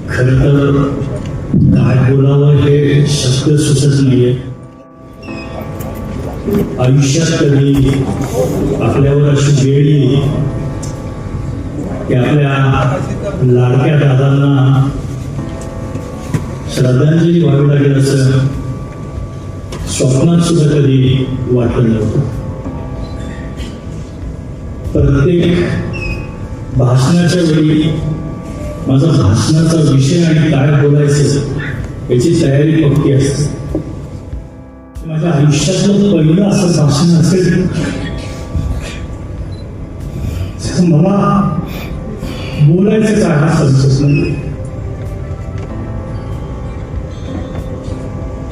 खरं तर काय बोलावं हे शब्द सुचत नाहीये. आयुष्यात कधी आपल्यावर अशी वेळ येईल की आपल्या लाडक्या दादांना श्रद्धांजली व्हावी लागेल असं स्वप्नात सुद्धा कधी वाटलं नव्हतं. प्रत्येक भाषणाच्या वेळी माझा भाषणाचा विषय आणि काय बोलायचं याची तयारी पक्की असते. माझ्या आयुष्यातलं पहिलं असं भाषण असेल मला बोलायचं काय हा समजत नाही.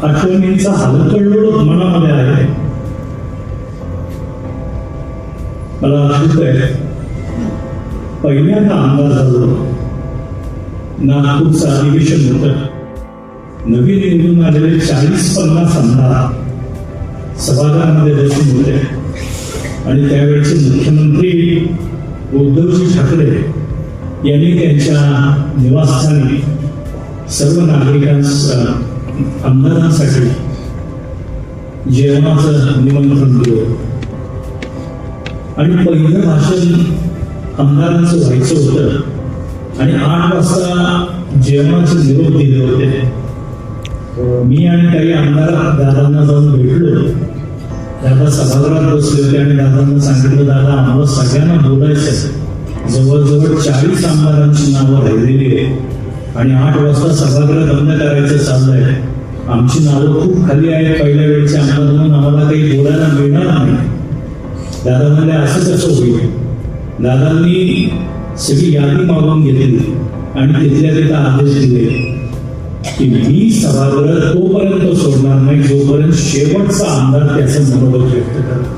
आठवणींचा हलकल्लोळ मनामध्ये आहे. मला आठवत आहे पहिल्यांदा आमदार झालो. नागपूरचं अधिवेशन होतं. नवीन निवडून आलेले 40-50 आमदार सभागृहामध्ये बसून होते आणि त्यावेळेचे मुख्यमंत्री उद्धवजी ठाकरे यांनी त्यांच्या निवासस्थानी सर्व आमदारांसाठी जेवणाचं निमंत्रण दिलं आणि पहिलं भाषण आमदारांचं व्हायचं होतं आणि 8 वाजता जेवणाचे निरोप दिले होते. मी आणि काही आमदार दादांना जाऊन भेटलो. दादा सभागृहात बसले होते आणि दादांना सांगितलं, दादा आम्हाला सगळ्यांना बोलायचं. जवळजवळ 40 आमदारांची नावं राहिलेली आहे आणि 8 वाजता सभागृह बंद करायचं चाललंय. आमची नावं खूप खाली आहेत पहिल्या वेळेचे आमदार म्हणून आम्हाला काही बोलायला मिळणार नाही. दादा म्हणले असं कसं होईल. दादांनी सगळी यादी मागून घेतली आणि तिथल्या तिथं आदेश दिले की मी सभागृह तोपर्यंत सोडणार नाही जोपर्यंत शेवटचा आमदार त्याचं मनोबल व्यक्त करतो.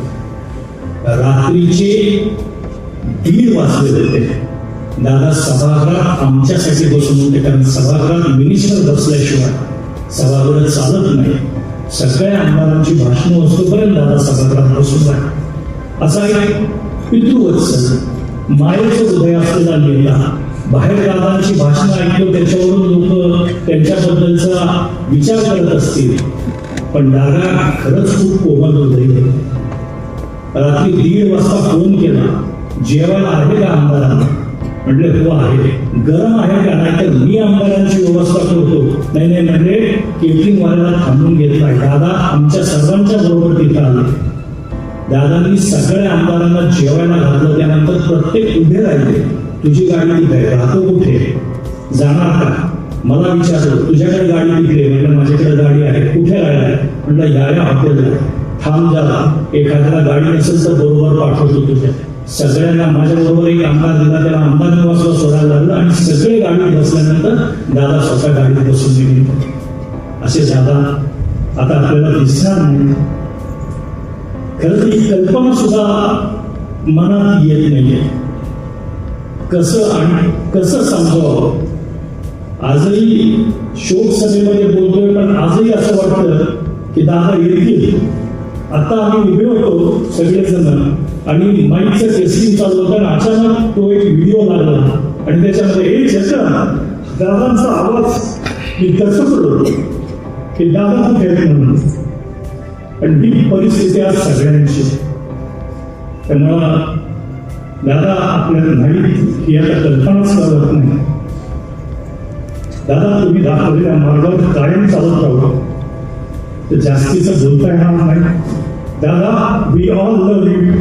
रात्रीचे 1:30 वाजले होते. दादा सभागृहात आमच्यासाठी बसून होते कारण सभागृहात मिनिस्टर बसल्याशिवाय सभागृह चालत नाही. सगळ्या आमदारांची भाषणं असतोपर्यंत दादा सभागृहात बसून राहा. असा एक पितृवत्सल मायेचं हृदय असलेला नेता. बाहेर दादांची भाषणं ऐकतो त्याच्यावरून लोक त्यांच्याबद्दलचा विचार करत असतील पण दादा खरंच खूप कोमल हृदय. रात्री 1:30 वाजता फोन केला, जेवायला आहे का आमदारांना. म्हटले हो आहे. गरम आहे का. नाही तर मी आमदारांची व्यवस्था करतो. नाही नाही म्हणजे केटरिंग वाल्याला थांबून घेतलाय. दादा आमच्या सर्वांच्या बरोबर तिथं आले. दादांनी सगळ्या आमदारांना जेवायला घातलं. त्यानंतर प्रत्येक उभे राहिले. तुझी गाडी तिथे आहे, राहतो कुठे, जाणार का. मला विचारलं तुझ्याकडे गाडी तिकडे. म्हटलं माझ्याकडे गाडी आहे. कुठे राहिलाय. म्हटलं या हॉटेलला. थांब जरा, एखाद्याला गाडी नसेल तर बरोबर पाठवतो तुझ्या. सगळ्यांना माझ्या बरोबर एक आमदार दिला. त्याला आमदार निवासला सोडायला लागलं आणि सगळे गाडीत बसल्यानंतर दादा स्वतः गाडीत बसून गेले. असे दादा आता आपल्याला दिसणार नाही. खरं ती कल्पना सुद्धा मनात येत नाहीये. कसं समजावं. आजही शोक सभेमध्ये बोलतोय पण आजही असं वाटतं की दादा येतील. आता आम्ही उभे होतो सगळेजण आणि माईकचं टेस्टिंग चालू होतं आणि अचानक तो एक व्हिडिओ लागला आणि त्याच्यामध्ये एक दादांचा आवाज मी तसंच होतो की दादा कुठे आहेत म्हणून. पण ही परिस्थिती आज सगळ्यांची. त्यामुळं दादा आपल्याला नाही की आता कल्पनाच करत नाही. दादा तुम्ही दाखवलेल्या मार्गावर कायम चालत राहू. तर जास्तीचं बोलता येणार नाही. दादा वी ऑल लव्ह यू.